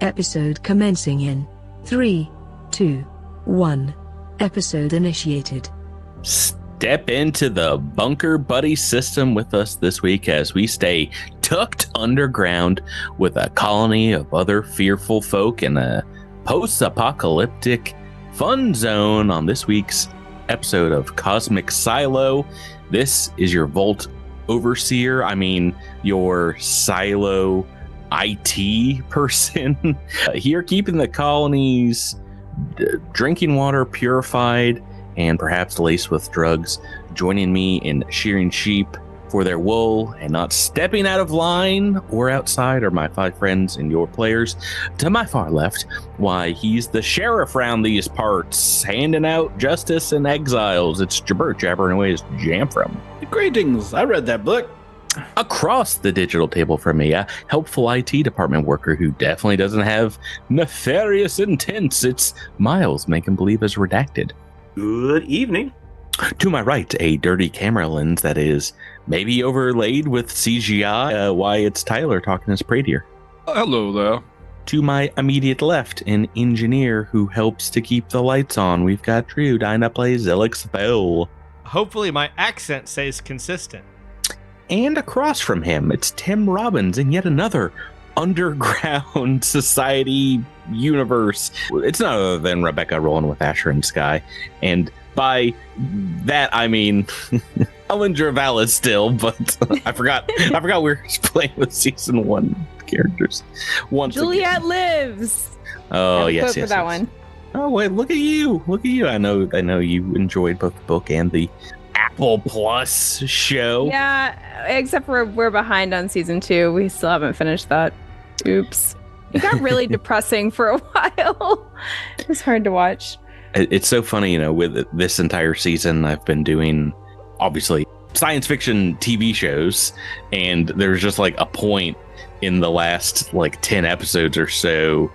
Episode commencing in 3, 2, 1. Episode initiated. Step into the Bunker Buddy system with us this week as we stay tucked underground with a colony of other fearful folk in a post-apocalyptic fun zone on this week's episode of Cosmic Silo. This is your Vault Overseer, your Silo IT person here, keeping the colonies drinking water purified and perhaps laced with drugs. Joining me in shearing sheep for their wool and not stepping out of line or outside are my 5 friends and your players. To my far left, why, he's the sheriff round these parts, handing out justice and exiles. It's Jabert, jabbering away his Jamfram. Greetings, I read that book. Across the digital table from me, a helpful IT department worker who definitely doesn't have nefarious intents. It's Miles, making believe as redacted. Good evening. To my right, a dirty camera lens that is maybe overlaid with CGI. Why, it's Tyler talking as Pradier. Hello there. To my immediate left, an engineer who helps to keep the lights on. We've got Drew, Dinah plays Zilix Bell. Hopefully my accent stays consistent. And across from him, it's Tim Robbins in yet another underground society universe. It's none other than Rebecca rolling with Asher and Sky. And by that, I mean Ellinger Vallis still, but I forgot we were playing with season 1 characters. Juliet again. Lives. Oh, yes. For that one. Oh, wait, look at you. I know you enjoyed both the book and the Apple Plus show. Yeah, except for we're behind on season 2. We still haven't finished that. Oops. It got really depressing for a while. It was hard to watch. It's so funny, with this entire season, I've been doing, obviously, science fiction TV shows, and there's just like a point in the last 10 episodes or so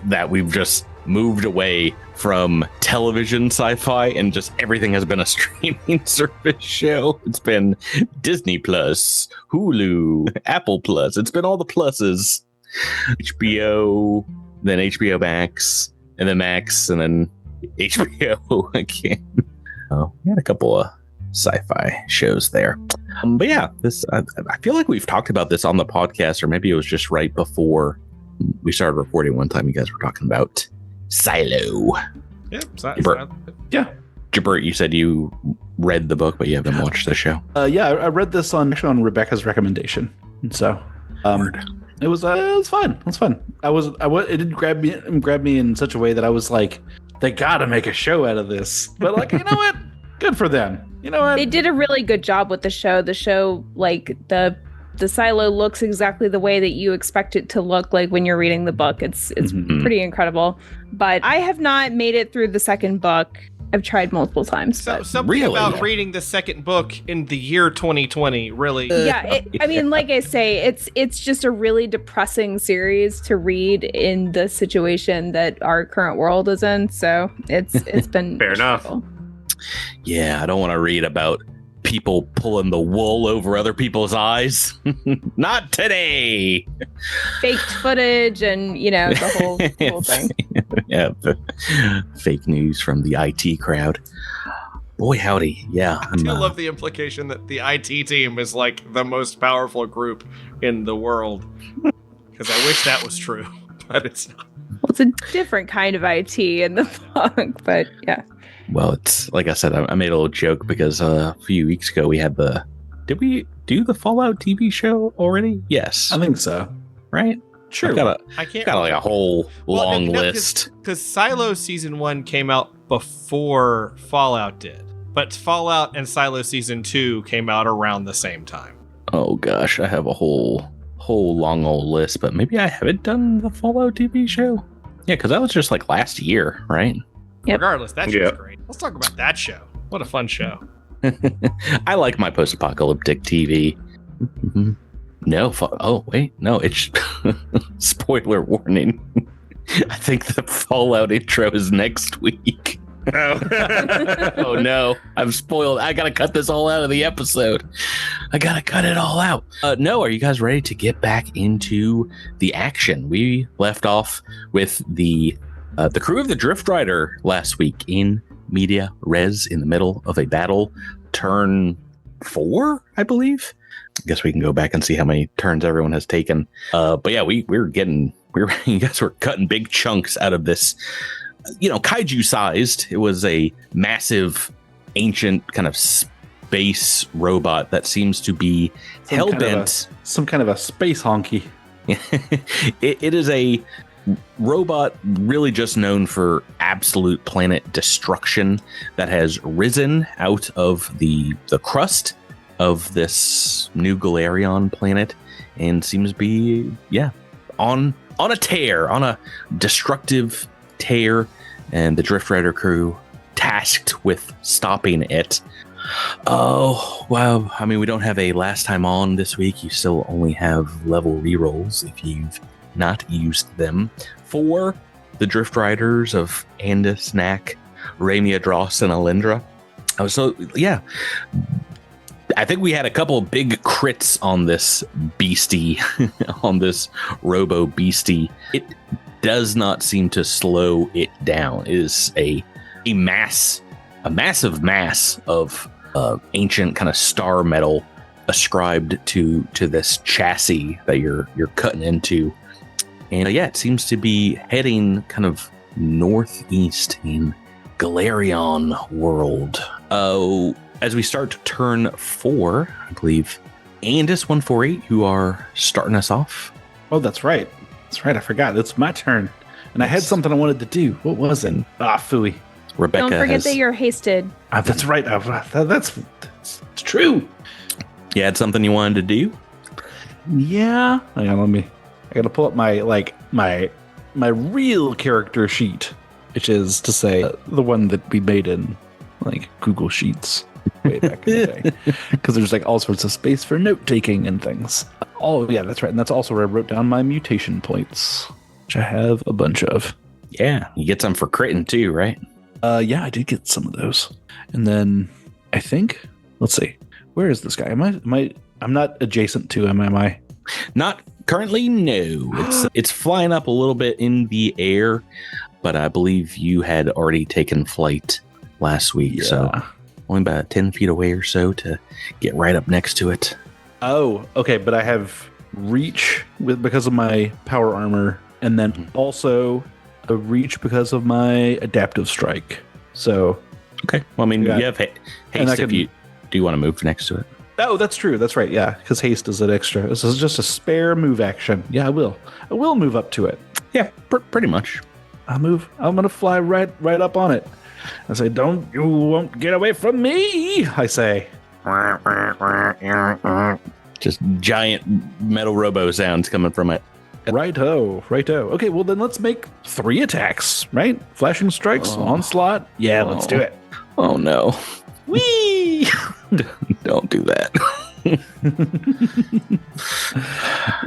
that we've just moved away from television sci-fi and just everything has been a streaming service show. It's been Disney Plus, Hulu, Apple Plus. It's been all the pluses. HBO, then HBO Max, and then Max, and then HBO again. Oh, we had a couple of sci-fi shows there. But yeah, I feel like we've talked about this on the podcast, or maybe it was just right before we started recording one time. You guys were talking about Silo. Yeah. Yeah. Jabert, you said you read the book, but you haven't watched the show. Yeah, I read this on Rebecca's recommendation. And so it was fun. It was fun. It did grab me in such a way that I was like, they gotta make a show out of this. But you know what? Good for them. You know what? They did a really good job with the show. The show, the silo looks exactly the way that you expect it to look like when you're reading the book. It's pretty incredible. But I have not made it through the second book. I've tried multiple times. So something about reading the second book in the year 2020, really. Yeah, like I say, it's just a really depressing series to read in the situation that our current world is in. So it's been fair enough. Yeah, I don't want to read about people pulling the wool over other people's eyes. Not today. Faked footage and, the whole thing. Yeah, the fake news from the IT crowd. Boy, howdy. Yeah. I do love the implication that the IT team is the most powerful group in the world. Because I wish that was true, but it's not. Well, it's a different kind of IT in the book, but yeah. Well, it's like I said, I made a little joke because a few weeks ago we had did we do the Fallout TV show already? Yes. I think so. Right? Sure. I've got a whole long list. Because Silo Season 1 came out before Fallout did. But Fallout and Silo Season 2 came out around the same time. Oh gosh, I have a whole long old list, but maybe I haven't done the Fallout TV show. Yeah, because that was just last year, right? Yep. Regardless, that show's great. Let's talk about that show. What a fun show. I like my post-apocalyptic TV. Mm-hmm. No, it's spoiler warning. I think the Fallout intro is next week. Oh no, I'm spoiled. I gotta cut this all out of the episode. I gotta cut it all out. No, are you guys ready to get back into the action? We left off with the crew of the Drift Rider last week in media res in the middle of a battle. Turn 4, I believe. I guess we can go back and see how many turns everyone has taken. But yeah, you guys were cutting big chunks out of this, kaiju sized. It was a massive, ancient kind of space robot that seems to be hell bent. Some kind of a space honky. It is a robot really just known for absolute planet destruction that has risen out of the crust of this new Golarion planet and seems to be on a tear, on a destructive tear, and the Drift Rider crew tasked with stopping it. Oh, wow. I mean, we don't have a last time on this week. You still only have level rerolls if you've not used them for the Drift Riders of Andis, Knack, Ramia, Dross, and Alindra. So, yeah. I think we had a couple of big crits on this beastie, on this robo beastie. It does not seem to slow it down. It is a massive mass of ancient kind of star metal ascribed to this chassis that you're cutting into. And it seems to be heading kind of northeast in Golarion World. As we start to turn 4, I believe, Andis 148, you are starting us off. Oh, that's right. That's right. I forgot. It's my turn. And I had something I wanted to do. What was it? Phooey. Rebecca. Don't forget that you're hasted. That's right. That's true. You had something you wanted to do? Yeah. Hang on, I gotta pull up my real character sheet, which is to say the one that we made in Google Sheets way back in the day, because there's all sorts of space for note taking and things. Oh yeah, that's right. And that's also where I wrote down my mutation points, which I have a bunch of. Yeah, you get some for critting too, right? Yeah, I did get some of those. And then I think, let's see, where is this guy? I'm not adjacent to him, am I? Not currently, no. It's flying up a little bit in the air, but I believe you had already taken flight last week, so only about 10 feet away or so to get right up next to it. Oh, okay, but I have reach because of my power armor, and then also a reach because of my adaptive strike. So okay, well, I mean, you have haste if you do want to move next to it. Oh, that's true. That's right. Yeah, because haste is an extra. This is just a spare move action. Yeah, I will move up to it. Yeah, pretty much. I'm gonna fly right up on it. I say, you won't get away from me, I say. Just giant metal robo sounds coming from it. Righto. Okay, well then let's make 3 attacks, right? Flashing strikes, onslaught. Yeah, let's do it. Oh no. Whee! Don't do that.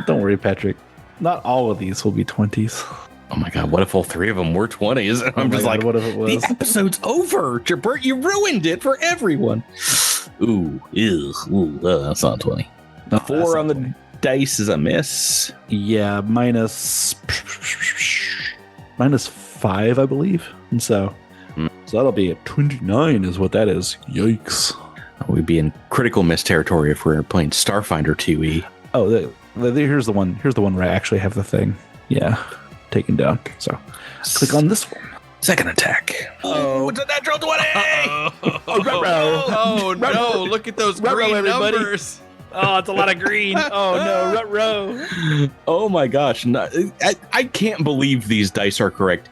Don't worry, Patrick. Not all of these will be 20s. Oh my god, what if all 3 of them were 20s? I'm just what if it was? The episode's over. Jabert, you ruined it for everyone. Ooh, that's not 20. No, 4 on the dice is a miss. Yeah, minus 5, I believe. And so that'll be a 29 is what that is. Yikes. We'd be in critical miss territory if we were playing Starfinder 2E. Oh, here's the one. Here's the one where I actually have the thing. Yeah, taken down. So click on this one. Second attack. Oh, it's a natural 20! Oh no, look at those green numbers. Oh, it's a lot of green. Oh no, Rut-row. Oh my gosh. I can't believe these dice are correct.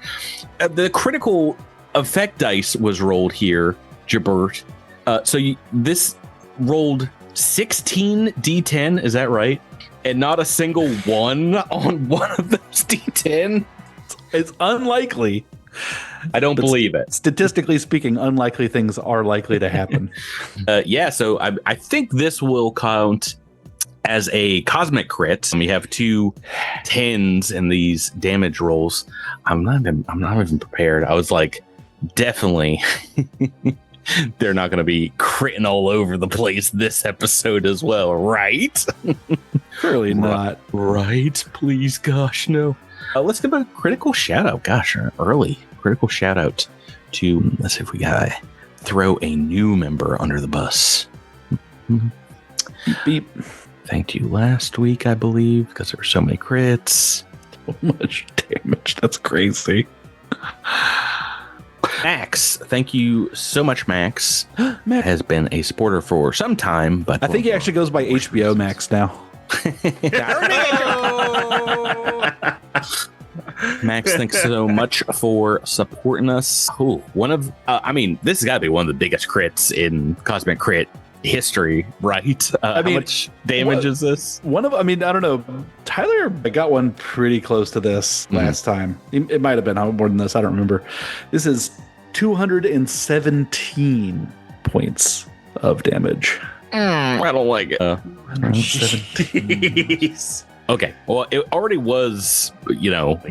The critical effect dice was rolled here, Jabert. This rolled 16 D10, is that right? And not a single 1 on one of those D10? It's unlikely. I don't believe it. Statistically speaking, unlikely things are likely to happen. So I think this will count as a cosmic crit. We have 2 10s in these damage rolls. I'm not even prepared. I was like, definitely they're not going to be critting all over the place this episode as well, right? Clearly not. Right? Please, gosh, no. Let's give a critical shout out. Gosh, an early critical shout out to, let's see if we got to throw a new member under the bus. Beep, beep. Thanked you last week, I believe, because there were so many crits. So much damage. That's crazy. Max, thank you so much, Max. Max. Has been a supporter for some time, but I think he actually goes by HBO Max now. Max, thanks so much for supporting us. Ooh, this has got to be one of the biggest crits in Cosmic Crit history, right? How much damage is this? I don't know. Tyler got one pretty close to this last time. It might have been more than this. I don't remember. This is 217 points of damage. I don't like it. 117. Okay, well, it already was,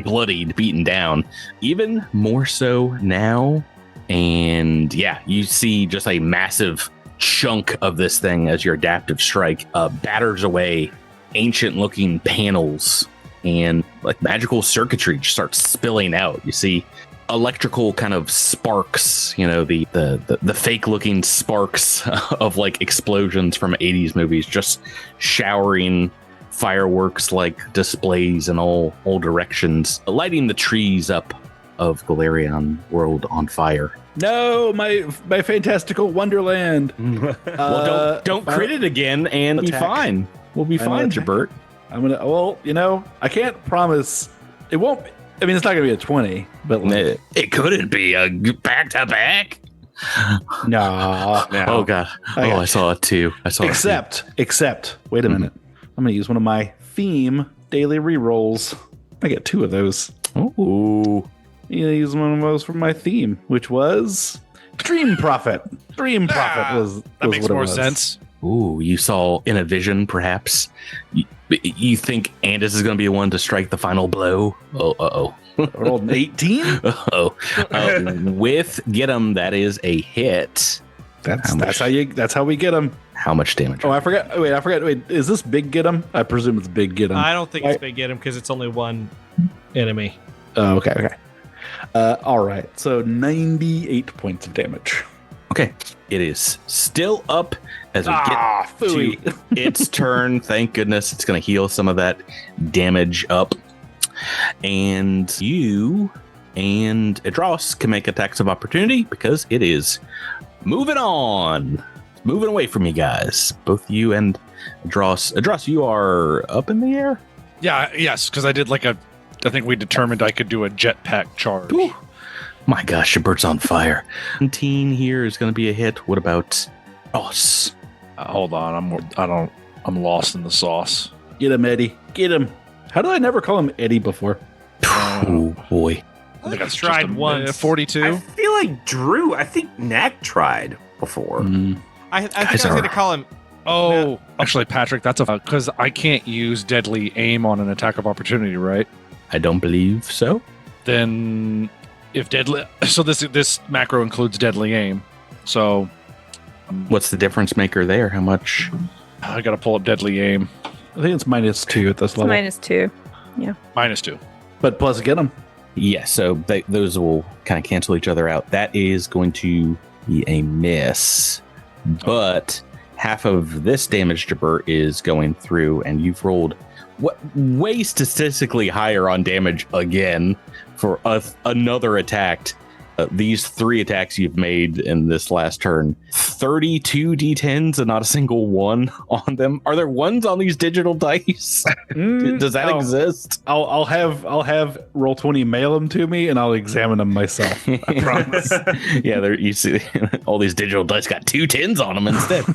bloodied, beaten down. Even more so now. And yeah, you see just a massive chunk of this thing as your adaptive strike batters away ancient-looking panels, and like magical circuitry just starts spilling out. You see electrical kind of sparks, the fake-looking sparks of like explosions from 80s movies just showering fireworks like displays in all directions, lighting the trees up of Golarion World on fire. No, my fantastical wonderland. Well, don't crit it again and be fine. We'll be fine, Jabert. I can't promise it won't. It's not gonna be a 20, but it couldn't be a back to back. No. Oh god. I saw it too. Except, wait a minute. I'm gonna use one of my theme daily rerolls. I get 2 of those. Ooh. Use one of those for my theme, which was Dream Prophet. Dream Prophet was that makes what it more was. sense. Ooh, you saw in a vision, perhaps. You think Andis is going to be the one to strike the final blow? Oh, I rolled an 18. With get 'em, that is a hit. That's how we get them. How much damage? Oh, I forgot. Wait, is this big get 'em? I presume it's big get 'em. I don't think it's big get him because it's only one enemy. Oh, okay. All right. So 98 points of damage. Okay. It is still up as we get to its turn. Thank goodness it's going to heal some of that damage up. And you and Adros can make attacks of opportunity because it is moving on. Moving away from you guys. Both you and Adros. Adros, you are up in the air? Yes, because I did I think we determined I could do a jetpack charge. Ooh. My gosh, your bird's on fire. 17 here is going to be a hit. What about Ross? Hold on, I'm lost in the sauce. Get him, Eddie. Get him. How did I never call him Eddie before? Oh boy. I think I tried once. 42. I feel like Drew. I think Knack tried before. I think I was going to call him. Oh, actually, Patrick, that's because I can't use deadly aim on an attack of opportunity, right? I don't believe so. Then if this macro includes deadly aim. So What's the difference maker there? How much? I got to pull up deadly aim. I think it's -2 at this level. -2. Yeah. -2. But plus get him. Yeah, so those will kind of cancel each other out. That is going to be a miss. But half of this damage, Jabber, is going through, and you've rolled way statistically higher on damage again for another attack. These 3 attacks you've made in this last turn, 32 d10s and not a single one on them. Are there ones on these digital dice? Does that exist? I'll have Roll20 mail them to me, and I'll examine them myself. I promise. Yeah, you see, all these digital dice got 2 10s on them instead.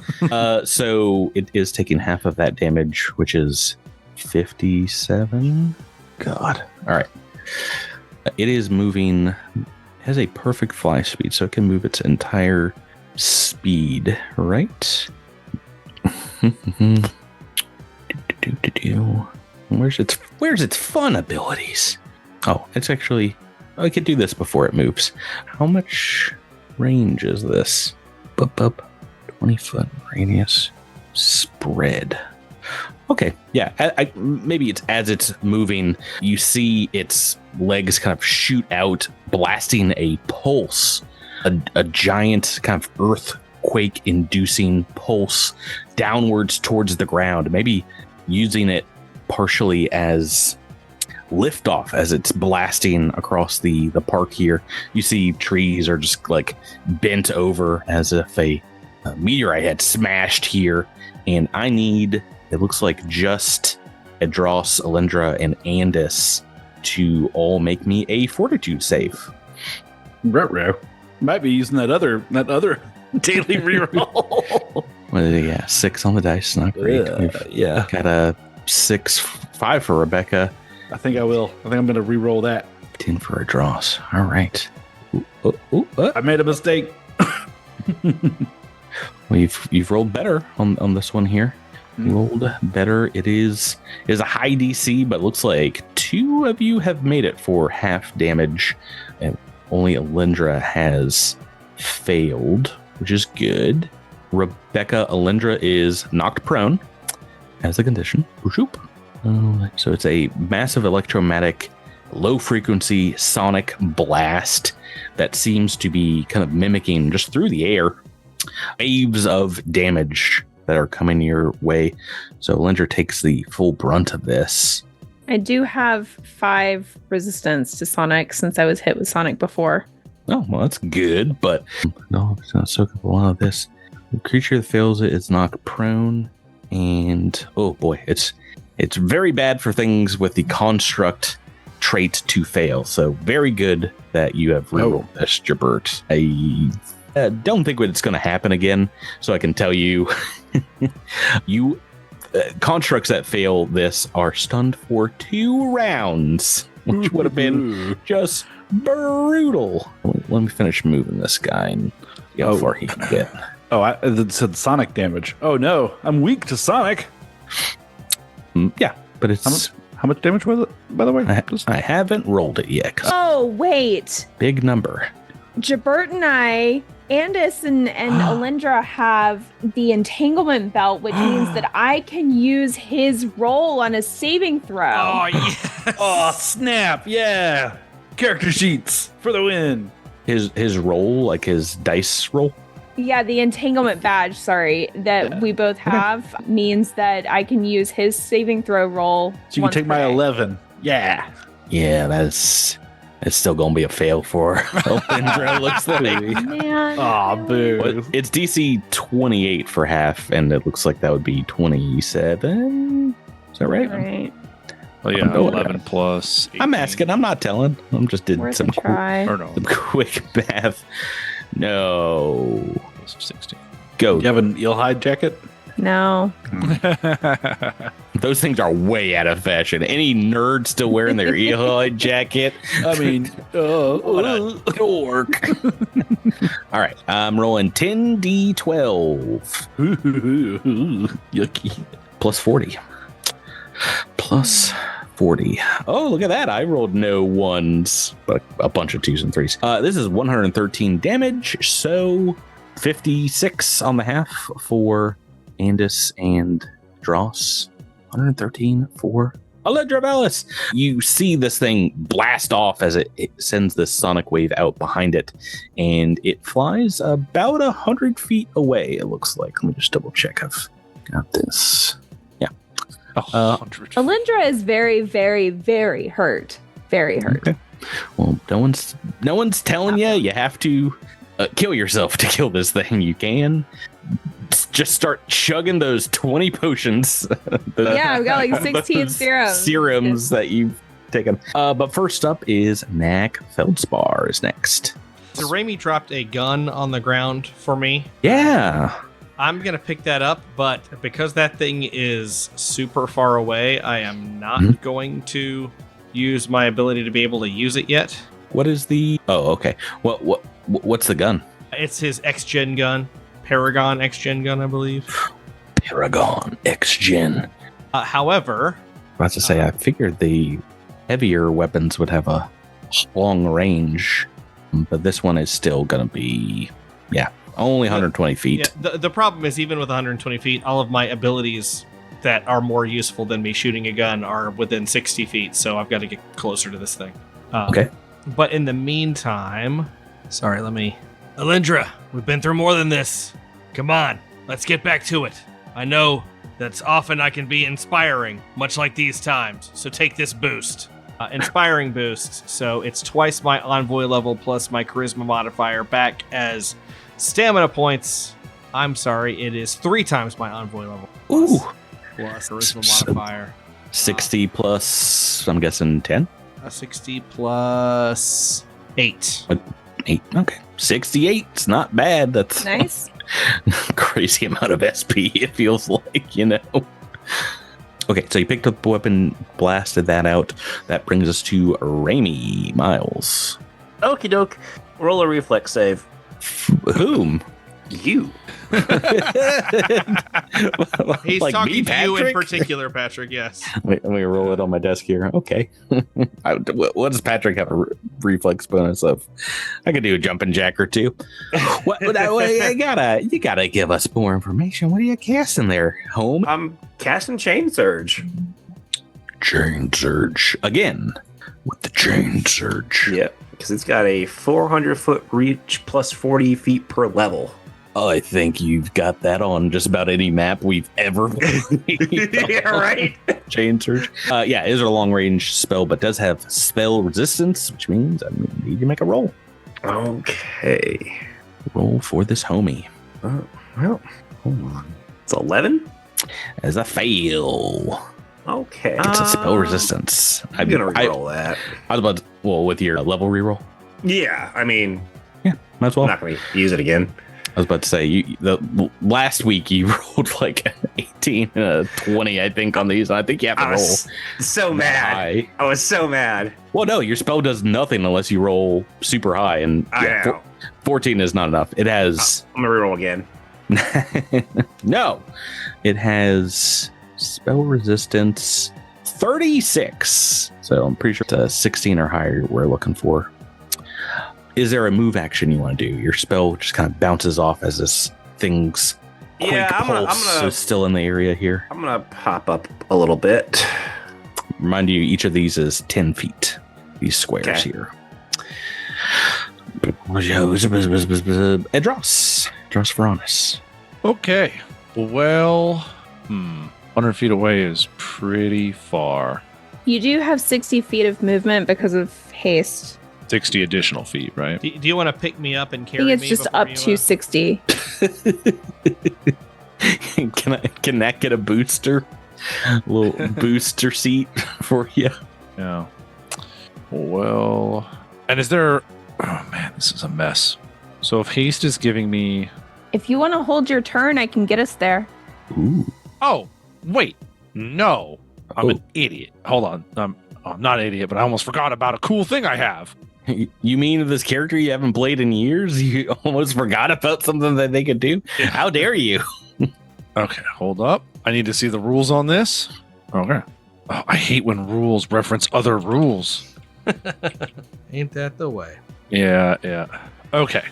So it is taking half of that damage, which is 57. God. All right. It is moving. Has a perfect fly speed, so it can move its entire speed, right? Where's its fun abilities? Oh, it's actually I could do this before it moves. How much range is this? 20-foot radius. Spread. Okay, yeah. Maybe it's as it's moving, you see its legs kind of shoot out, blasting a pulse, a giant kind of earthquake-inducing pulse downwards towards the ground. Maybe using it partially as liftoff as it's blasting across the park here. You see trees are just like bent over as if a meteorite had smashed here. And I need, it looks like just Edros, Alindra, and Andis to all make me a fortitude save. Ruh-roh. Might be using that other daily reroll. What did he get? 6 on the dice, not great. Yeah. Got a 6-5 for Rebecca. I think I will. I think I'm going to re-roll that. 10 for Edros. All right. I made a mistake. Well, you've rolled better on this one here. Rolled better. It is a high DC, but looks like 2 of you have made it for half damage, and only Alindra has failed, which is good. Rebecca, Alindra is knocked prone as a condition. So it's a massive electromagnetic, low-frequency sonic blast that seems to be kind of mimicking just through the air waves of damage that are coming your way. So Alindra takes the full brunt of this. I do have 5 resistance to Sonic since I was hit with Sonic before. Oh, well, that's good, but no, it's not soak up a lot of this. The creature that fails it is knocked prone, and oh boy, it's very bad for things with the construct trait to fail. So very good that you have rerolled this, Jabert. I don't think it's going to happen again, so I can tell you, constructs that fail this are stunned for 2 rounds, which would have been just brutal. Let me finish moving this guy and see how far he can get. Oh, it said Sonic damage. Oh no, I'm weak to Sonic. Yeah, but it's... How much damage was it, by the way? I haven't rolled it yet. Oh, wait. Big number. Jabert and I, Andis and Alindra have the entanglement belt, which means that I can use his roll on a saving throw. Oh, yes. Oh, snap. Yeah. Character sheets for the win. His roll, like his dice roll? Yeah, the entanglement badge, that we both have means that I can use his saving throw roll. So you can take my 11. Yeah. Yeah, it's still going to be a fail for Alindra, looks like. Man. Aw, boo. But it's DC 28 for half, and it looks like that would be 27. Is that right? Right. Well, yeah, 11 plus 18. I'm asking. I'm not telling. I'm just did Worth some a try. some quick math. No. 16. Go. You have an eel-hide jacket? No. Those things are way out of fashion. Any nerd still wearing their eel-hide jacket? I mean, what a dork. All right. I'm rolling 10d12. Yucky. Plus 40. Plus 40. Oh, look at that. I rolled no 1s, but a bunch of 2s and 3s. This is 113 damage, so 56 on the half for Andis and Dross. 113 for Alindra Bellis. You see this thing blast off as it sends this sonic wave out behind it, and it flies about 100 feet away, it looks like. Let me just double check. I've got this. 100. Alindra is very, very, very hurt. Very hurt. Okay. Well, no one's telling you. You have to kill yourself to kill this thing. You can just start chugging those 20 potions. Yeah, I've got like 16 serums that you've taken. But first up is Knack Feldspar is next. So Raimi dropped a gun on the ground for me. Yeah. I'm going to pick that up, but because that thing is super far away, I am not going to use my ability to be able to use it yet. What is the... Oh, okay. What's the gun? It's his X-Gen gun. Paragon X-Gen gun, I believe. Paragon X-Gen. However... I was about to say, I figured the heavier weapons would have a long range, but this one is still going to be, only 120 feet. Yeah, the problem is, even with 120 feet, all of my abilities that are more useful than me shooting a gun are within 60 feet, so I've got to get closer to this thing. Okay. But in the meantime, Alindra, we've been through more than this. Come on, let's get back to it. I know that's often I can be inspiring, much like these times, so take this boost. Inspiring boost, so it's twice my envoy level plus my charisma modifier back as stamina points. I'm sorry, it is 3 times my envoy level. Plus charisma modifier. 60 plus, I'm guessing 10? 60 plus 8. 8, okay. 68, it's not bad. That's Nice. crazy amount of SP, it feels like, Okay, so you picked up the weapon, blasted that out. That brings us to Raimi Miles. Okie doke. Roll a reflex save. Whom? You. He's Like talking me, to you in Patrick? particular, Patrick, yes. Let me roll it on my desk here. Okay. What does Patrick have a reflex bonus of? I could do a jumping jack or two. You gotta give us more information. What are you casting there, home? I'm casting Chain Surge. Chain Surge. Again, with the Chain Surge. Yep, because it's got a 400-foot reach plus 40 feet per level. I think you've got that on just about any map we've ever played. Yeah, right? Chain Surge. It is a long range spell, but does have spell resistance, which means I need to make a roll. Okay. Roll for this homie. Well, hold on. It's 11? As a fail. Okay. It's a spell resistance. I'm going to reroll that. I was about to, with your level reroll? Yeah, I mean, Might as well. I'm not going to use it again. I was about to say, last week you rolled like 18 and a 20, I think, on these. I think you have to I was so mad. high. I was so mad. Well, no, your spell does nothing unless you roll super high. And I know. 14 is not enough. It has... I'm going to reroll again. No. It has spell resistance 36. So I'm pretty sure it's a 16 or higher we're looking for. Is there a move action you want to do? Your spell just kind of bounces off as this thing's quick pulse is still in the area here. I'm going to pop up a little bit. Remind you, each of these is 10 feet. These squares here. Edros Varanus. Okay. Well, 100 feet away is pretty far. You do have 60 feet of movement because of haste. 60 additional feet, right? Do you want to pick me up and I carry me? think it's just up to 60. Can that get a booster? A little booster seat for you? Yeah. Well, and is there... Oh, man, this is a mess. So if haste is giving me... If you want to hold your turn, I can get us there. Ooh. Oh, wait. No. I'm an idiot. Hold on. I'm not an idiot, but I almost forgot about a cool thing I have. You mean this character you haven't played in years? You almost forgot about something that they could do? How dare you? Okay, hold up. I need to see the rules on this. Okay. Oh, I hate when rules reference other rules. Ain't that the way? Yeah. Okay,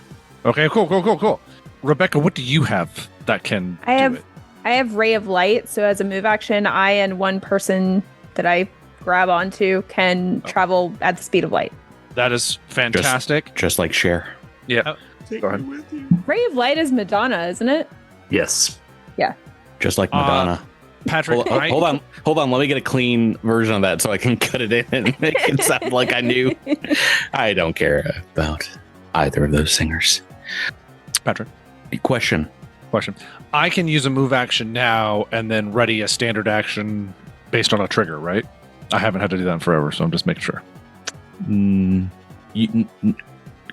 cool. Rebecca, what do you have that can do it? I have Ray of Light, so as a move action, I and one person that I grab onto can travel at the speed of light. That is fantastic. Just like Cher. Yeah. Take Go ahead. me with you. Ray of Light is Madonna, isn't it? Yes. Just like Madonna. Patrick, Hold on. Let me get a clean version of that so I can cut it in and make it sound like I knew. I don't care about either of those singers. Patrick, Question. I can use a move action now and then ready a standard action based on a trigger, right? I haven't had to do that in forever, so I'm just making sure. Can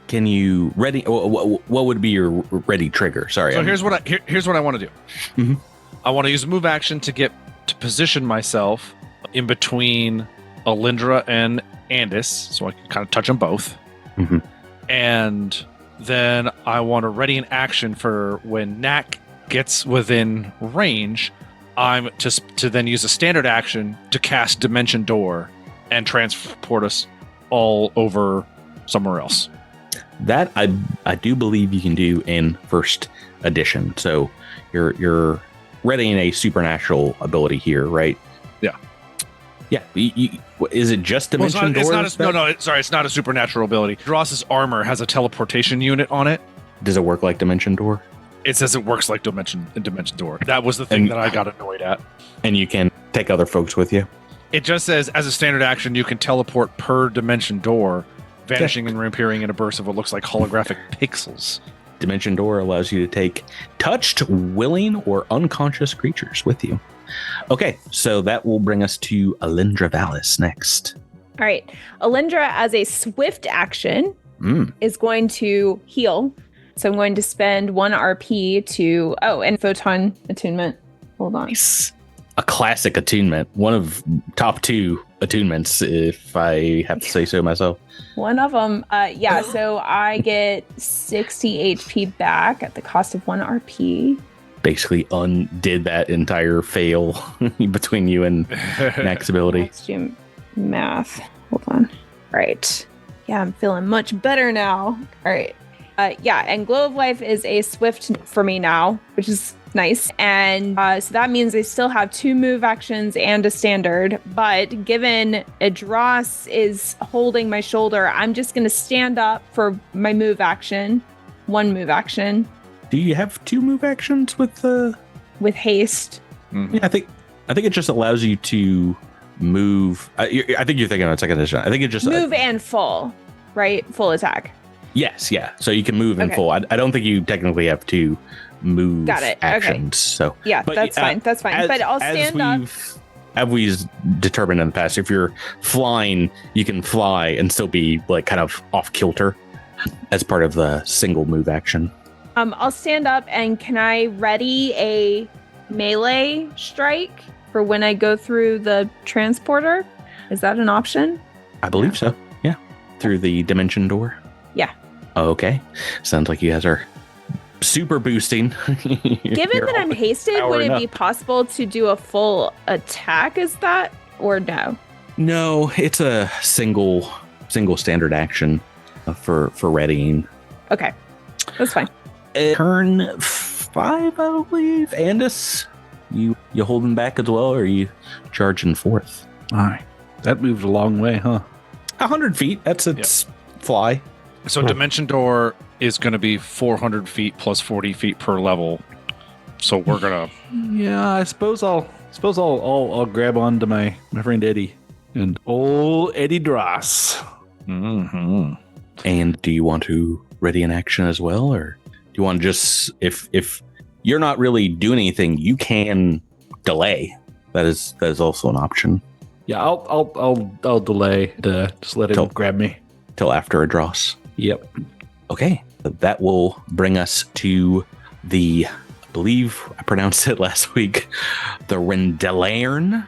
you ready? What would be your ready trigger? Sorry. So here's what I want to do. Mhm. I want to use a move action to position myself in between Alindra and Andis, so I can kind of touch them both. Mhm. And then I want to ready an action for when Knack gets within range. I'm to then use a standard action to cast Dimension Door and transport us all over somewhere else. That I do believe you can do in first edition. So you're readying a supernatural ability here, right? Yeah. Yeah. Is it just dimension door? It's not a supernatural ability. Dross's armor has a teleportation unit on it. Does it work like dimension door? It says it works like dimension door. That was the thing that I got annoyed at. And you can take other folks with you? It just says, as a standard action, you can teleport per dimension door, vanishing and reappearing in a burst of what looks like holographic pixels. Dimension door allows you to take touched, willing, or unconscious creatures with you. Okay, so that will bring us to Alindra Vallis next. All right. Alindra, as a swift action, is going to heal. So I'm going to spend 1 RP to... Oh, and photon attunement. Hold on. Nice. A classic attunement. One of top 2 attunements, if I have to say so myself. One of them. So I get 60 HP back at the cost of 1 RP. Basically undid that entire fail between you and Max ability. Let's do math. Hold on. All right. Yeah, I'm feeling much better now. All right. And Glow of Life is a swift for me now, which is nice. And so that means I still have 2 move actions and a standard. But given Dross is holding my shoulder, I'm just going to stand up for my move action. 1 move action. Do you have 2 move actions with haste? Yeah, I think it just allows you to move. I think you're thinking on second edition. I think it just move and full, right? Full attack. Yes, yeah. So you can move in full. I don't think you technically have 2 move actions. Okay. So yeah, that's fine. That's fine. But I'll stand up. As we've determined in the past, if you're flying, you can fly and still be like kind of off kilter as part of the single move action. I'll stand up, and can I ready a melee strike for when I go through the transporter? Is that an option? I believe so. Yeah, through the dimension door. Yeah. Okay. Sounds like you guys are super boosting. Given that I'm hasted, would it be possible to do a full attack as that, or no? No, it's a single standard action for readying. Okay, that's fine. Turn 5, I believe. Andis, you holding back as well, or are you charging forth? All right, that moved a long way, huh? 100 feet. That's its fly. So Dimension Door is going to be 400 feet plus 40 feet per level. So we're gonna. Yeah, I suppose I'll grab onto my friend Eddie and old Eddie Dross. Mm-hmm. And do you want to ready an action as well, or do you want to just if you're not really doing anything, you can delay. That is also an option. Yeah, I'll delay to just let him grab me till after a Dross. Yep. Okay, that will bring us to the, I believe I pronounced it last week, the Rendelairn.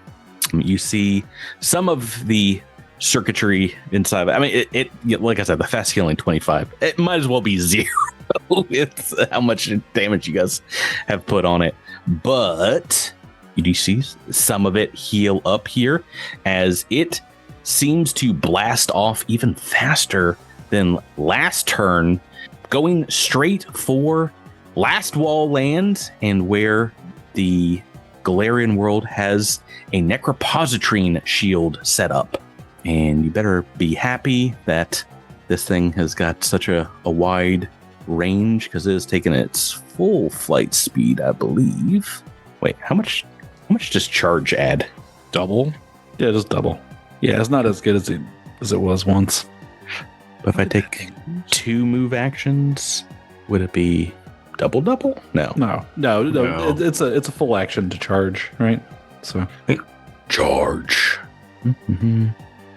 You see some of the circuitry inside. I mean, it like I said, the fast healing 25. It might as well be 0 with how much damage you guys have put on it. But you do see some of it heal up here as it seems to blast off even faster than last turn, going straight for Last Wall Land, and where the Golarion World has a necropositrine shield set up. And you better be happy that this thing has got such a wide range, because it has taken its full flight speed, I believe. Wait, how much does charge add? Double? Yeah, just double. Yeah, it's not as good as it was once. But if I take 2 move actions, would it be double? No. It's a full action to charge, right? So charge. Mm-hmm.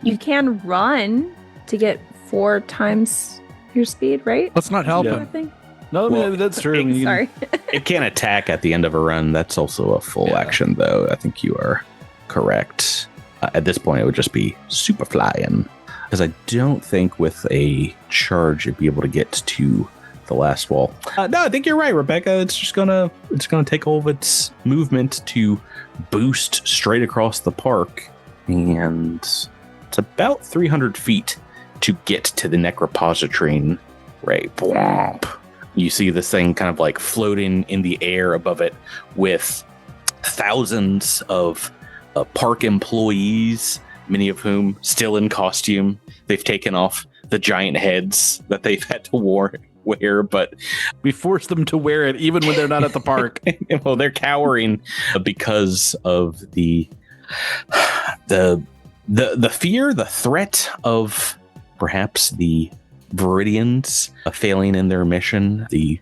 You can run to get 4 times your speed, right? Let's not help Yeah. him. no, that's true. I mean, Sorry. It can attack at the end of a run. That's also a full action, though. I think you are correct. At this point, it would just be super flying. Because I don't think with a charge you'd be able to get to the last wall. No, I think you're right, Rebecca. It's gonna take all of its movement to boost straight across the park, and it's about 300 feet to get to the necropositrine. Right. Bwomp. You see this thing kind of like floating in the air above it with thousands of park employees, many of whom still in costume. They've taken off the giant heads that they've had to wear, but We force them to wear it even when they're not at the park. well, they're cowering because of the fear, the threat of perhaps the Viridians failing in their mission, the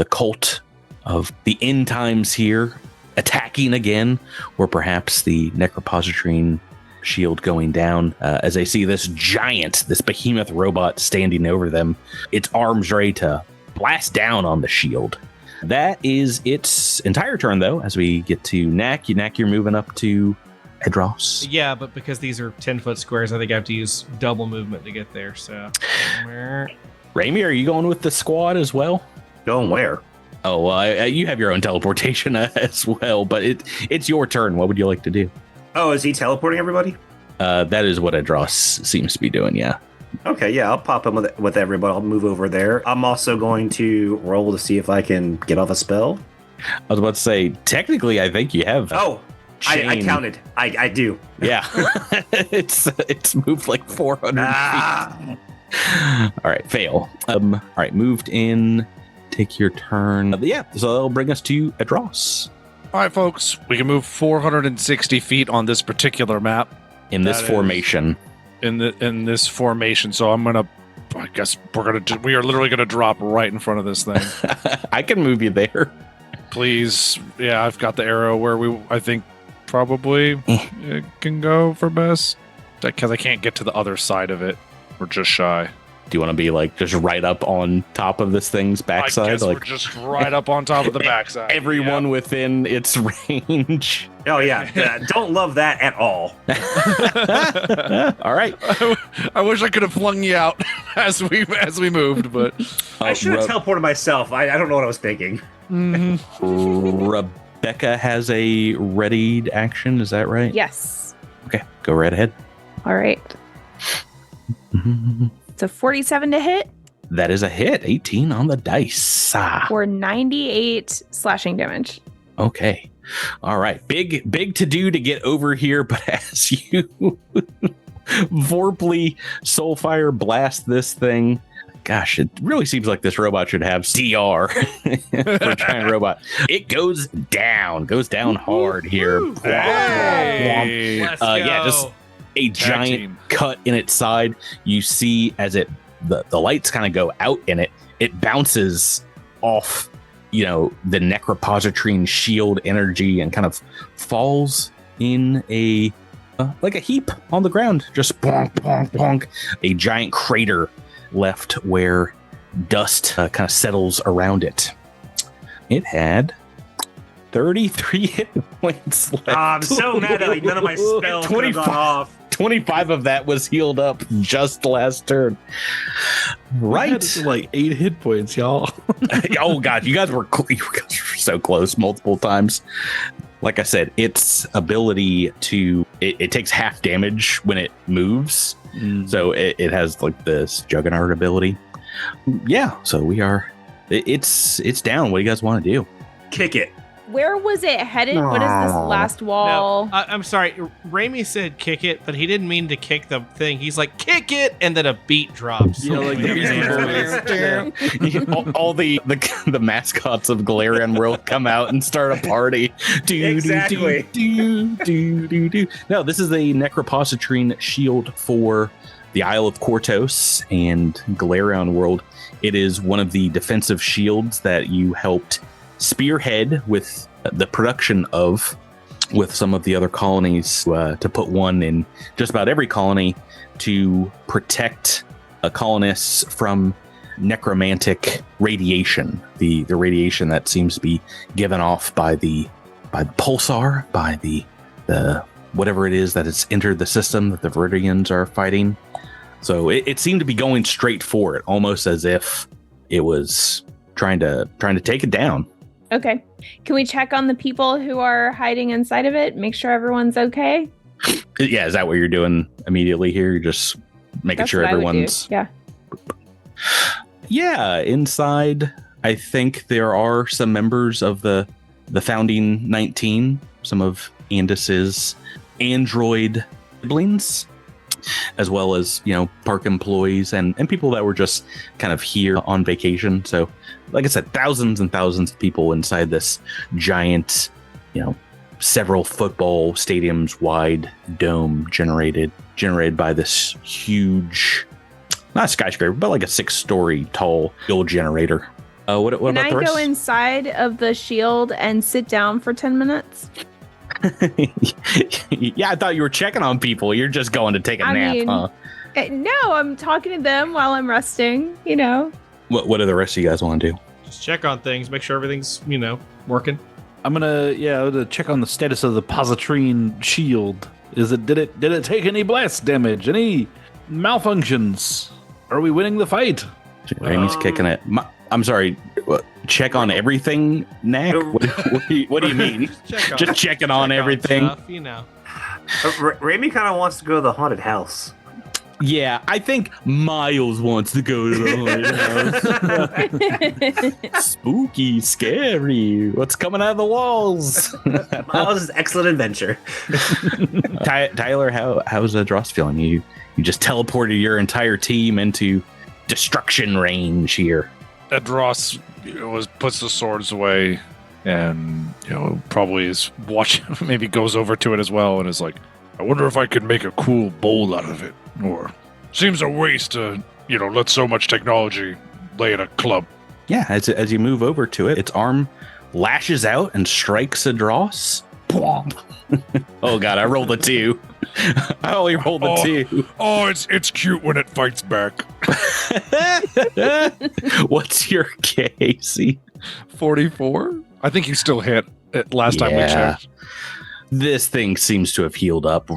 cult of the end times here attacking again, or perhaps the necropositrine shield going down as they see this behemoth robot standing over them, its arms ready to blast down on the shield. That is its entire turn, though. As we get to Knack, you're moving up to Edros. Yeah, but because these are 10-foot squares, I think I have to use double movement to get there. So, Raimi, are you going with the squad as well? Going where? Oh, well, you have your own teleportation as well, but it's your turn. What would you like to do? Oh, is he teleporting everybody? That is what Edros seems to be doing, yeah. Okay, yeah, I'll pop him with everybody. I'll move over there. I'm also going to roll to see if I can get off a spell. I was about to say, technically, I think you have. Oh, I chain. counted. I do. Yeah. it's moved like 400 feet. All right, fail. All right, moved in. Take your turn. Yeah, so that'll bring us to Edros. All right, folks, we can move 460 feet on this particular map. In this formation. In this formation, so I guess we are literally gonna drop right in front of this thing. I can move you there. Please, yeah, I've got the arrow where I think probably it can go for best, because I can't get to the other side of it. We're just shy. Do you want to be like just right up on top of this thing's backside? I guess like we're just right up on top of the backside. Everyone within its range. Oh yeah, don't love that at all. All right. I wish I could have flung you out as we moved, but I should have teleported myself. I don't know what I was thinking. Rebecca has a readied action. Is that right? Yes. Okay, go right ahead. All right. It's a 47 to hit That is a hit. 18 on the dice. for 98 slashing damage. Okay. All right. Big to do to get over here, but as you Vorply Soulfire blast this thing, gosh, it really seems like this robot should have CR for a giant robot. It goes down hard here. Hey. let's go. Yeah, just a giant team. cut in its side. You see as the lights kind of go out in it, it bounces off, the necropositrine shield energy and kind of falls in a like a heap on the ground. Just bonk, bonk, bonk. A giant crater left where dust kind of settles around it. It had 33 hit points left. I'm so mad that none of my spells could have gone off. 25 of that was healed up just last turn. Right. I had like 8 hit points, y'all. Oh, God. You guys were so close multiple times. Like I said, its ability to... It takes half damage when it moves. So it has like this Juggernaut ability. Yeah, so we are... It's down. What do you guys want to do? Kick it. Where was it headed? What is this last wall? No, I'm sorry. Raimi said kick it, but he didn't mean to kick the thing. He's like, kick it, and then a beat drops. Yeah, like all the mascots of Golarion World come out and start a party. Exactly. No, this is a necropositrine shield for the Isle of Kortos and Golarion World. It is one of the defensive shields that you helped spearhead with the production of with some of the other colonies to put one in just about every colony to protect colonists from necromantic radiation, the radiation that seems to be given off by the pulsar, by the whatever it is that has entered the system that the Viridians are fighting. So it seemed to be going straight for it, almost as if it was trying to take it down. Okay. Can we check on the people who are hiding inside of it? Make sure everyone's okay? Yeah, is that what you're doing immediately here? You're just making That's sure what I would do. everyone's. Yeah. Yeah, inside, I think there are some members of the founding 19, some of Andis's android siblings, as well as, park employees and people that were just kind of here on vacation. So, like I said, thousands and thousands of people inside this giant, several football stadiums wide dome generated by this huge, not a skyscraper, but like a 6-story tall fuel generator. What Can about I the rest? go inside of the shield and sit down for 10 minutes? Yeah, I thought you were checking on people. You're just going to take a nap, huh? No, I'm talking to them while I'm resting, What do the rest of you guys want to do? Just check on things, make sure everything's, working. I'm gonna check on the status of the positrine shield. Did it take any blast damage? Any malfunctions? Are we winning the fight? Ramey's kicking it. I'm sorry. Check on everything, Knack? What do you mean? Just checking on everything. Stuff, Raimi kind of wants to go to the haunted house. Yeah, I think Miles wants to go to the house. Spooky, scary. What's coming out of the walls? Miles' excellent adventure. Tyler, how's Dross feeling? You just teleported your entire team into destruction range here. Edros puts the swords away and probably is watching, maybe goes over to it as well and is like, I wonder if I could make a cool bowl out of it. Or seems a waste to let so much technology lay in a club. Yeah, as you move over to it, its arm lashes out and strikes Dross. Oh god, I rolled a 2. I only rolled a 2. Oh, it's cute when it fights back. What's your KC? 44? I think you still hit it last time we checked. This thing seems to have healed up.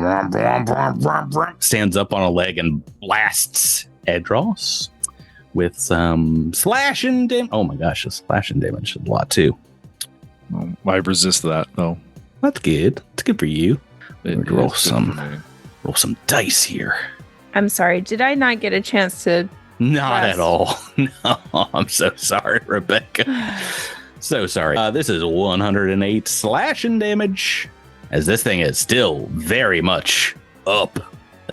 Stands up on a leg and blasts Edros with some slashing damage. Oh my gosh, the slashing damage is a lot too. Well, I resist that though. That's good. It's good for you. Roll It's good for me. some dice here. I'm sorry. Did I not get a chance to? Not at all. No, I'm so sorry, Rebecca. So sorry. This is 108 slashing damage, as this thing is still very much up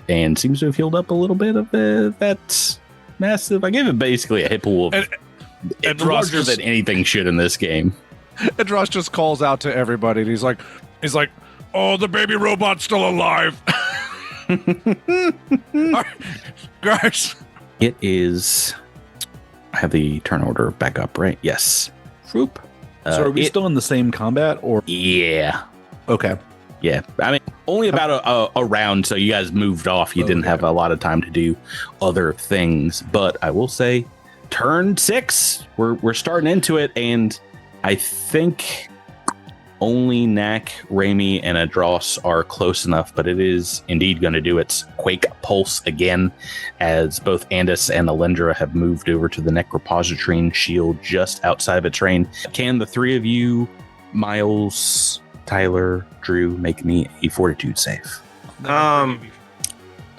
and seems to have healed up a little bit of that massive. I gave it basically a hit pool of and larger than anything should in this game. And Ross just calls out to everybody and he's like, oh, the baby robot's still alive. Guys. It is. I have the turn order back up, right? Yes. Swoop. So are we still in the same combat, or? Yeah. Okay. Yeah. I mean, only about a round, so you guys moved off. You didn't have a lot of time to do other things. But I will say, turn 6, we're starting into it, and I think only Knack, Raimi, and Adros are close enough, but it is indeed going to do its Quake Pulse again, as both Andis and Alendra have moved over to the Necropositrine shield just outside of its range. Can the three of you, Miles, Tyler, Drew, make me a fortitude save? Um,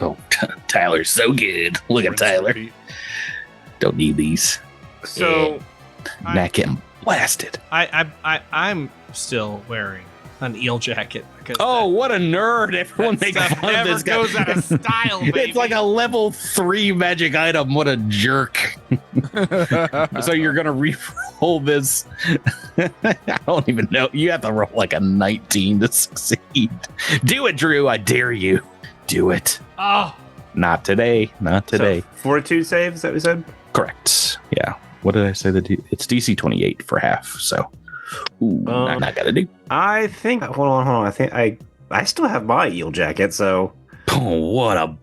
Oh, Tyler's so good. Look at Tyler. Don't need these. So, Knack getting blasted. I'm still wearing an eel jacket. Because Oh, what a nerd. Everyone makes stuff fun of never this guy. goes out of style, baby. It's like a level 3 magic item. What a jerk. So you're going to re-roll this. I don't even know. You have to roll like a 19 to succeed. Do it, Drew. I dare you. Do it. Oh, Not today. Not today. So fortitude save, is that what you said? Correct. Yeah. What did I say? It's DC 28 for half. So, not gonna do. I think. Hold on. I think I still have my eel jacket. So. Oh, what a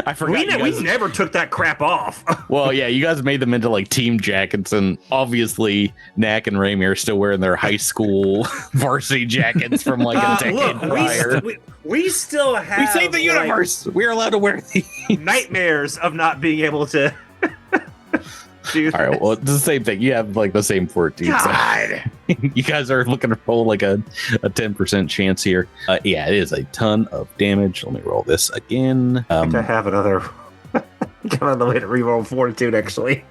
I forgot. We never took that crap off. Well, yeah, you guys made them into like team jackets, and obviously Knack and Raimi are still wearing their high school varsity jackets from like a decade prior. We still have. We saved the universe. We're allowed to wear these. Nightmares of not being able to. do All right, well, it's the same thing. You have like the same 14. God. So you guys are looking to roll like a 10% chance here. Yeah, it is a ton of damage. Let me roll this again. I think I have another. Got another way to reroll fortitude, actually.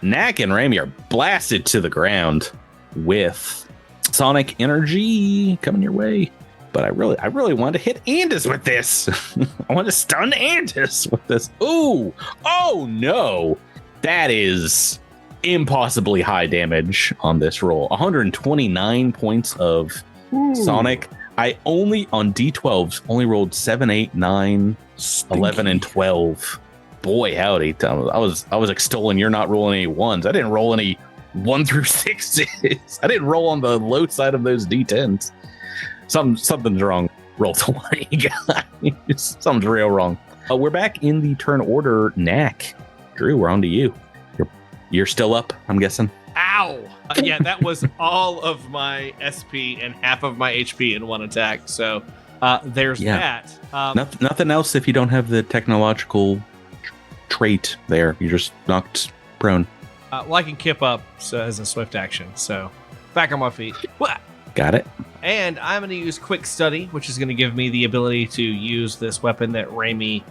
Knack and Rami are blasted to the ground with sonic energy coming your way. But I really want to hit Andis with this. I want to stun Andis with this. Ooh, oh no. That is impossibly high damage on this roll. 129 points of sonic. I only, on D12s, only rolled 7, 8, 9, 11, and 12. Boy, howdy. I was extolling you're not rolling any ones. I didn't roll any 1 through 6s. I didn't roll on the low side of those D10s. Something's wrong. Roll 20, guys. Something's real wrong. We're back in the turn order. Knack. Drew, we're on to you. You're still up, I'm guessing. Ow! Yeah, that was all of my SP and half of my HP in one attack. So there's that. Nothing else if you don't have the technological trait there. You're just knocked prone. Well, I can kip up as a swift action. So back on my feet. What? Got it. And I'm going to use Quick Study, which is going to give me the ability to use this weapon that Rami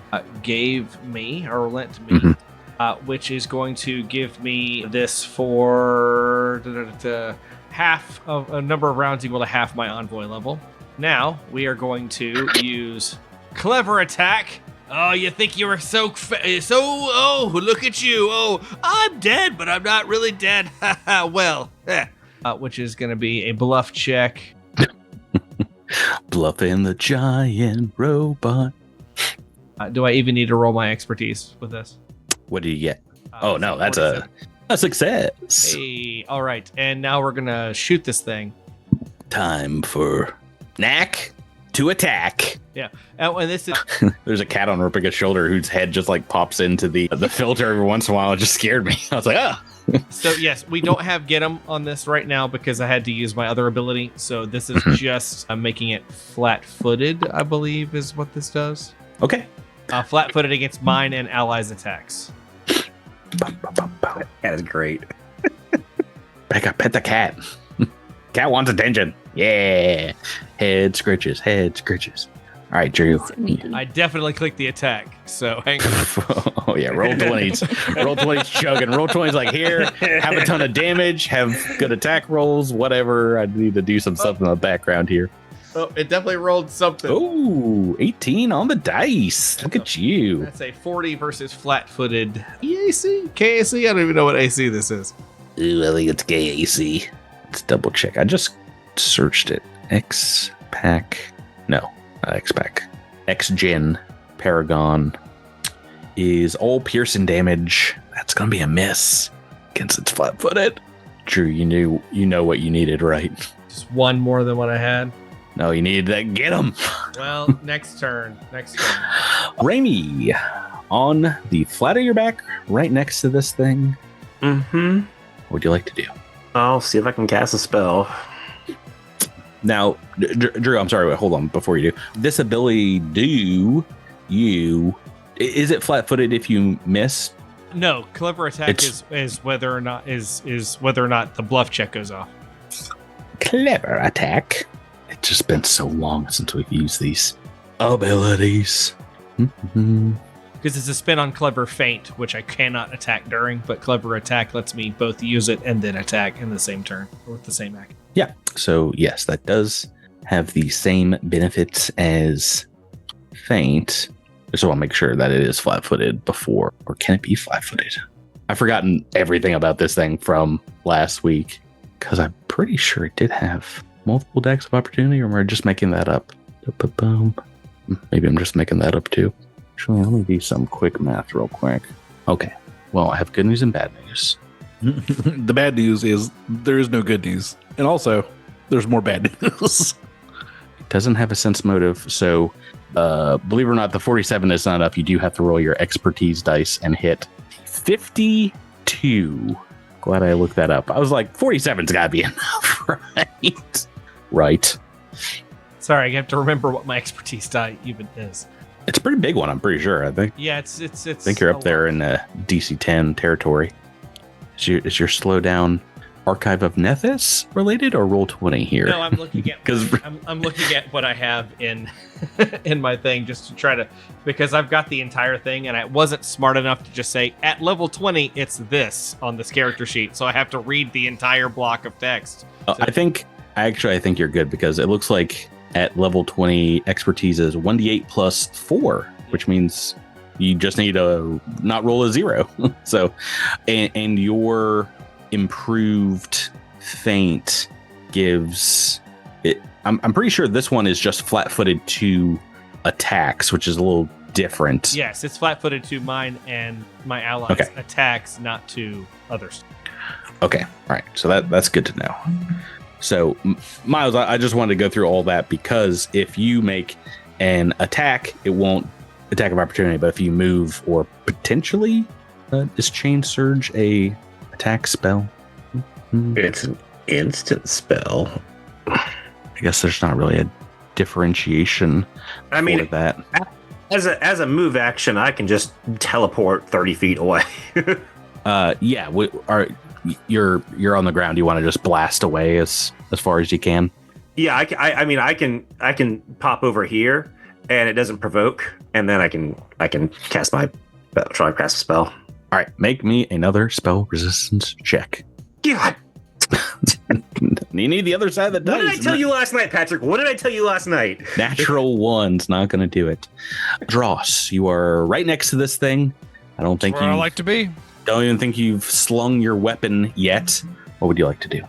gave me or lent me, which is going to give me this for half of a number of rounds equal to half my envoy level. Now we are going to use Clever Attack. Oh, you think you were oh, look at you. Oh, I'm dead, but I'm not really dead. Well, which is going to be a bluff check. Bluffing the giant robot. Do I even need to roll my expertise with this? What do you get? Oh, no, that's a success. Hey, all right. And now we're going to shoot this thing. Time for Knack to attack. Yeah. And this is... There's a cat on Rupica's shoulder whose head just like pops into the filter every once in a while. It just scared me. I was like, ah. So, yes, we don't have Get 'em on this right now because I had to use my other ability. So this is just making it flat-footed, I believe, is what this does. Okay. Flat-footed against mine and allies' attacks. That is great. Back up, pet the cat. Cat wants attention. Yeah. Head scritches, head scritches. All right, Drew. I definitely clicked the attack, so hang on. Oh, yeah, roll 20s. Roll 20s chugging. Roll 20s like here, have a ton of damage, have good attack rolls, whatever. I need to do some stuff in the background here. Oh, it definitely rolled something. Oh, 18 on the dice. Look at you. That's a 40 versus flat-footed EAC? KAC? I don't even know what AC this is. Ooh, I think it's KAC. Let's double check. I just searched it. X-Pack. No. X-Pack. X-Gen Paragon is all piercing damage. That's gonna be a miss against its flat-footed. Drew, you know what you needed, right? Just one more than what I had. No, you needed that. Get him. Well, next turn. Rami, on the flat of your back, right next to this thing. Mm-hmm. What would you like to do? I'll see if I can cast a spell. Now, Drew, I'm sorry, wait, hold on before you do. This ability, is it flat-footed if you miss? No, Clever Attack is whether or not the bluff check goes off. Clever Attack. It's just been so long since we've used these abilities. Because it's a spin on Clever Feint, which I cannot attack during, but Clever Attack lets me both use it and then attack in the same turn or with the same act. Yeah. So yes, that does have the same benefits as Feint. So I'll make sure that it is flat-footed before, or can it be flat-footed? I've forgotten everything about this thing from last week because I'm pretty sure it did have multiple decks of opportunity, or am I just making that up? Maybe I'm just making that up too. Actually, let me do some quick math real quick. Okay. Well, I have good news and bad news. The bad news is there is no good news. And also, there's more bad news. It doesn't have a sense motive, so believe it or not, the 47 is not up. You do have to roll your expertise dice and hit 52. Glad I looked that up. I was like, 47's got to be enough, right? Right. Sorry, I have to remember what my expertise die even is. It's a pretty big one, I'm pretty sure. I think. Yeah, it's. I think you're up there in the DC 10 territory. Is your slowdown Archive of Nethys related or Roll20 here? No, I'm looking at I'm looking at what I have in in my thing just to try to, because I've got the entire thing and I wasn't smart enough to just say at level 20 it's this on this character sheet, so I have to read the entire block of text. I think you're good, because it looks like at level 20 expertise is 1d8 plus 4, which means you just need to not roll a 0. So and your improved feint gives it. I'm pretty sure this one is just flat-footed to attacks, which is a little different. Yes, it's flat-footed to mine and my allies' Okay. attacks, not to others. Okay, all right. So that's good to know. So Miles, I just wanted to go through all that, because if you make an attack, it won't attack of opportunity. But if you move or potentially is Chain Surge a attack spell? It's an instant spell. I guess there's not really a differentiation I mean, for that. as a move action, I can just teleport 30 feet away. Yeah, you're on the ground. You want to just blast away as far as you can? Yeah, I mean, I can pop over here, and it doesn't provoke, and then I can cast my try to cast a spell. All right, make me another spell resistance check. God, You need the other side of the dice. what did I tell you last night, Patrick? What did I tell you last night? Natural one's not going to do it. Dross, you are right next to this thing. I don't think Where I like to be. don't even think you've slung your weapon yet. What would you like to do?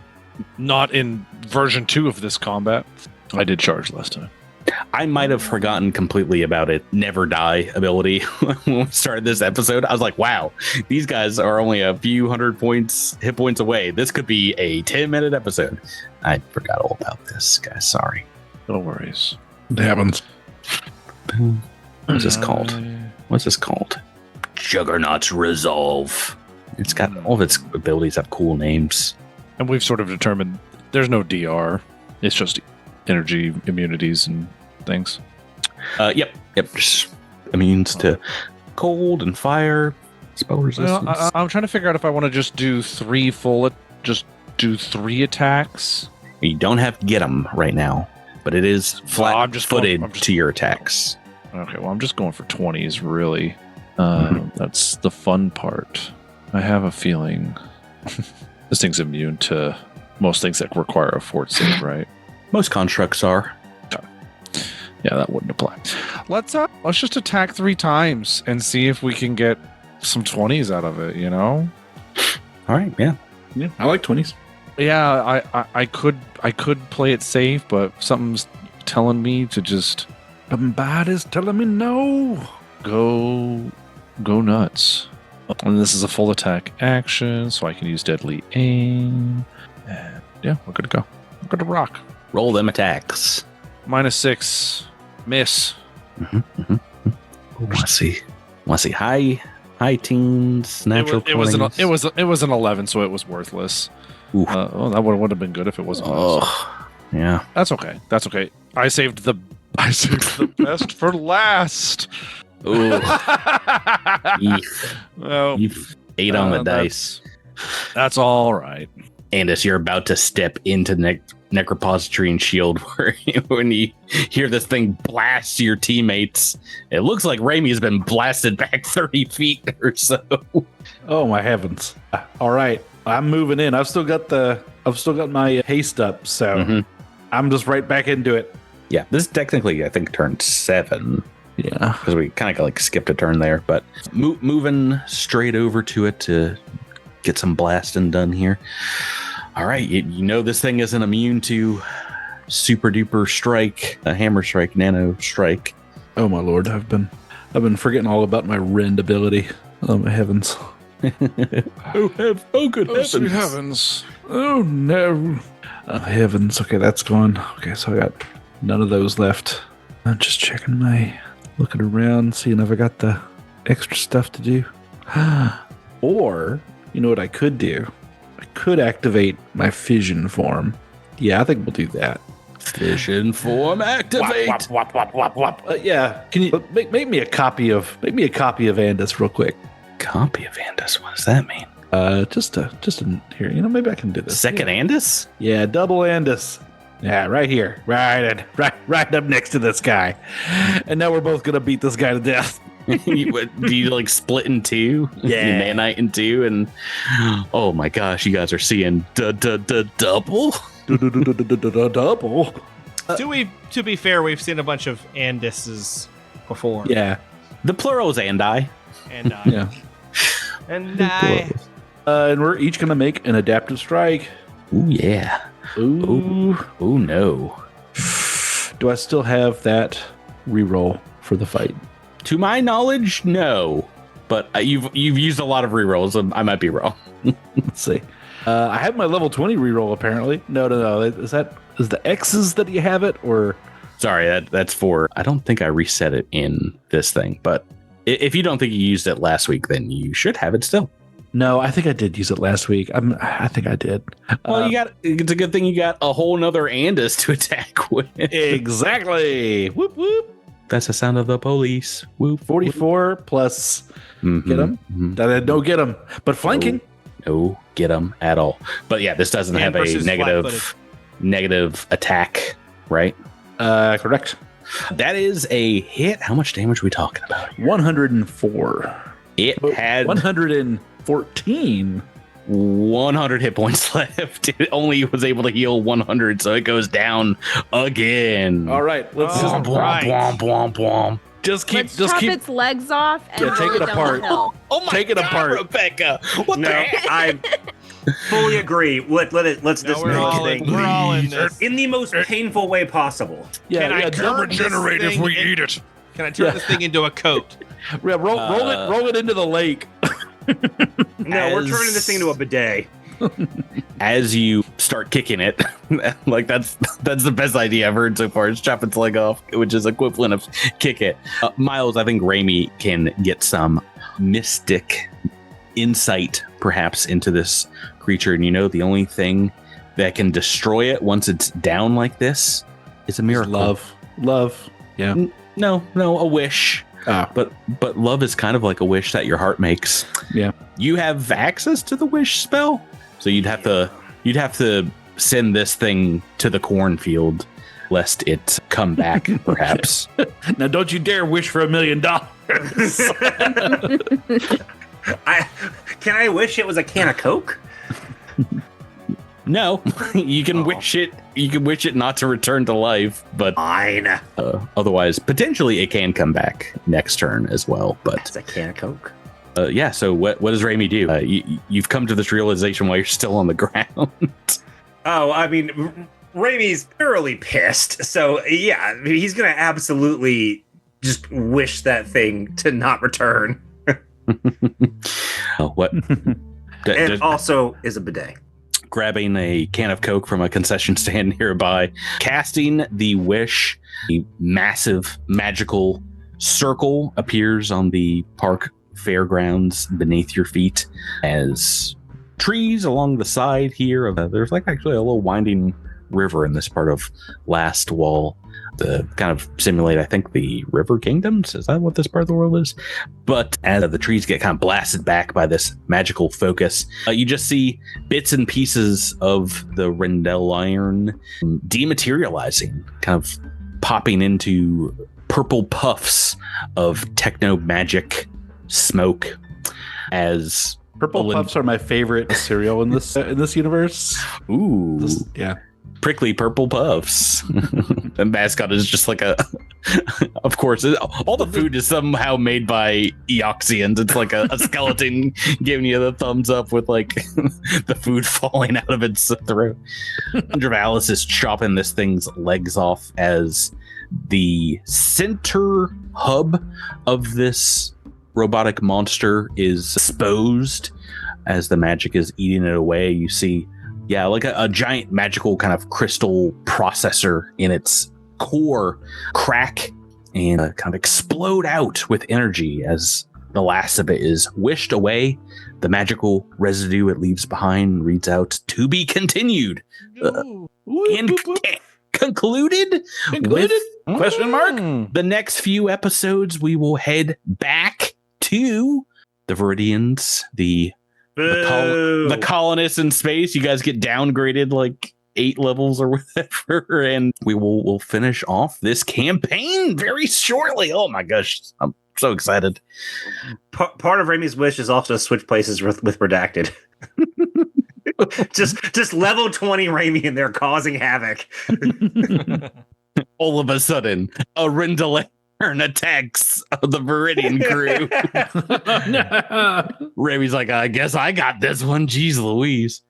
Not in version 2 of this combat. I did charge last time. I might have forgotten completely about it. Never die ability when we started this episode. I was like, wow, these guys are only a few hit points away. This could be a 10-minute episode. I forgot all about this, guys. Sorry. No worries. It happens. What's this called? Juggernaut's Resolve. It's got all of its abilities have cool names. And we've sort of determined there's no DR. It's just energy immunities and things. Yep. Just immunes to cold and fire, spell resistance. I'm trying to figure out if I want to just do 3 attacks. You don't have to get them right now, but it is flat-footed I'm just- to your attacks. Okay, well, I'm just going for 20s, really. That's the fun part. I have a feeling this thing's immune to most things that require a fort save, right? Most constructs are. Yeah, that wouldn't apply. Let's just attack 3 times and see if we can get some 20s out of it, you know? All right, yeah. Yeah, I like 20s. Yeah, I could play it safe, but something's telling me to just Somebody's telling me no. go nuts. And this is a full attack action, so I can use deadly aim. And yeah, we're good to go. We're good to rock. Roll them attacks. -6. Miss. Want to see high teens, natural It was 20s. it was an 11, so it was worthless. Ooh. That would have been good if it wasn't. Oh, yeah. That's okay. That's okay. I saved the best for last. Ooh, Well, you ate on the that's- dice. That's all right. And as you're about to step into Necropository and Shield, where when you hear this thing blast your teammates, it looks like Raimi has been blasted back 30 feet or so. Oh my heavens! All right, I'm moving in. I've still got my haste up, so I'm just right back into it. Yeah, this is technically, I think, turn 7. Yeah, Because we kind of like skipped a turn there, but moving straight over to it to get some blasting done here. All right, you know this thing isn't immune to super duper strike, a hammer strike, nano strike. Oh my lord, I've been forgetting all about my rend ability. Oh my heavens! Oh good heavens! Sweet heavens. Oh no! Oh heavens! Okay, that's gone. Okay, so I got none of those left. I'm just looking around, seeing if I got the extra stuff to do. Or, you know what I could do? I could activate my fission form. Yeah, I think we'll do that. Fission form activate. Yeah, can you make me a copy of Andis real quick? Copy of Andis. What does that mean? Just in here. Maybe I can do this. Second Andis? Yeah, double Andis. Yeah, right here, right up next to this guy. And now we're both gonna beat this guy to death. Do you like split in two? Yeah. You nanite in two, and oh my gosh, you guys are seeing double. Double. To be fair, we've seen a bunch of Andises before. Yeah. The plural is andi. And I. Yeah. And I. And we're each gonna make an adaptive strike. Ooh yeah. Ooh. Ooh no. Do I still have that reroll for the fight? To my knowledge, no. But you've used a lot of rerolls. I might be wrong. Let's see. I have my level 20 reroll apparently. No. Is the X's that you have it or? Sorry, that's for. I don't think I reset it in this thing. But if you don't think you used it last week, then you should have it still. No, I think I did use it last week. I think I did. Well, it's a good thing you got a whole nother Andis to attack with. Exactly. Whoop whoop. That's the sound of the police. Whoop. 44 plus. Get him. No, get him. But flanking. No, get him at all. But yeah, this doesn't have a negative attack, right? Correct. That is a hit. How much damage are we talking about? 104. It had 114. 100 hit points left. It only was able to heal 100, so it goes down again. All right, let's Blom, blom, blom, blom. Just keep Let's chop its legs off and Yeah, take roll it down apart. the hill. Oh my Take it God, apart. Rebecca. What No, the heck? I fully agree. Let's No, dismantle we're all in this. in the most painful way possible. Yeah, Can I yeah, turn this Regenerate if thing we in- eat it. Can I turn this thing into a coat? yeah, roll it into the lake. No, we're As- turning this thing into a bidet. As you start kicking it, like that's the best idea I've heard so far. Is chop its leg off, which is equivalent of kick it. Miles, I think Raimi can get some mystic insight, perhaps, into this creature. And the only thing that can destroy it once it's down like this is a miracle. Love. Yeah. No, a wish. Ah. But love is kind of like a wish that your heart makes. Yeah. You have access to the wish spell, so you'd have to send this thing to the cornfield, lest it come back. Perhaps. Now, don't you dare wish for $1 million. Can I wish it was a can of Coke? No, you can wish it. You can wish it not to return to life, but Fine. otherwise, potentially it can come back next turn as well. But It's a can of Coke. yeah. So what does Raimi do? You've come to this realization while you're still on the ground. Oh, I mean, Raimi's thoroughly pissed. So yeah, I mean, he's gonna absolutely just wish that thing to not return, What? and also is a bidet. Grabbing a can of Coke from a concession stand nearby, casting the wish, a massive magical circle appears on the park fairgrounds beneath your feet as trees along the side here. There's like actually a little winding river in this part of Last Wall to kind of simulate, I think, the River Kingdoms. Is that what this part of the world is? But as the trees get kind of blasted back by this magical focus, you just see bits and pieces of the Rendell dematerializing, kind of popping into purple puffs of techno magic smoke as Purple Puffs are my favorite cereal in this universe. ooh. Yeah. Prickly purple puffs. The mascot is just like of course, all the food is somehow made by Eoxians. It's like a skeleton giving you the thumbs up with like the food falling out of its throat. Alice is chopping this thing's legs off as the center hub of this robotic monster is exposed as the magic is eating it away. You see like a giant magical kind of crystal processor in its core crack and kind of explode out with energy as the last of it is wished away. The magical residue it leaves behind reads out, "To be continued." Concluded? Question mark? The next few episodes, we will head back to the Viridians, the Boo. The colonists in space, you guys get downgraded like 8 levels or whatever, and we'll finish off this campaign very shortly. Oh my gosh, I'm so excited. Part of Ramey's wish is also to switch places with Redacted. just level 20 Ramey in there causing havoc. All of a sudden, a Rindalern attacks the Viridian crew. Ramey's like, I guess I got this one. Jeez Louise.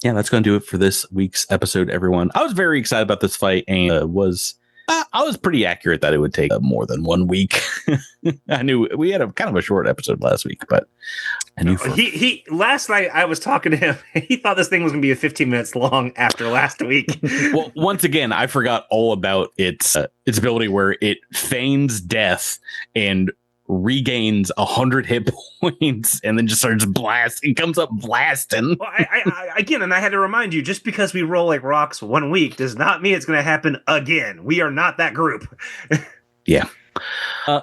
Yeah, that's going to do it for this week's episode, everyone. I was very excited about this fight, and I was pretty accurate that it would take more than 1 week. I knew we had a kind of a short episode last week, but I knew he last night I was talking to him. He thought this thing was going to be 15 minutes long after last week. Well, once again, I forgot all about its ability where it feigns death and regains 100 hit points and then just starts blasting, comes up blasting. Well, I again, and I had to remind you, just because we roll like rocks 1 week does not mean it's going to happen again. We are not that group. Yeah.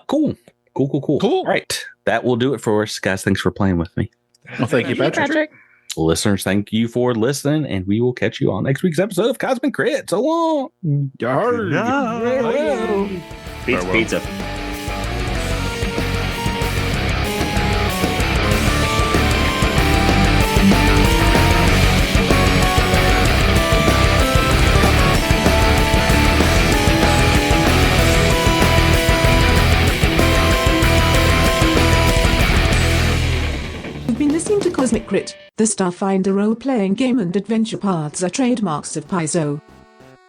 Cool. All right. That will do it for us, guys. Thanks for playing with me. Well, thank you, Patrick. Listeners, thank you for listening, and we will catch you on next week's episode of Cosmic Crit. So long. Pizza. You've been listening to Cosmic Crit, the Starfinder role-playing game, and adventure paths are trademarks of Paizo.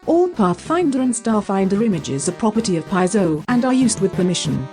All Pathfinder and Starfinder images are property of Paizo and are used with permission.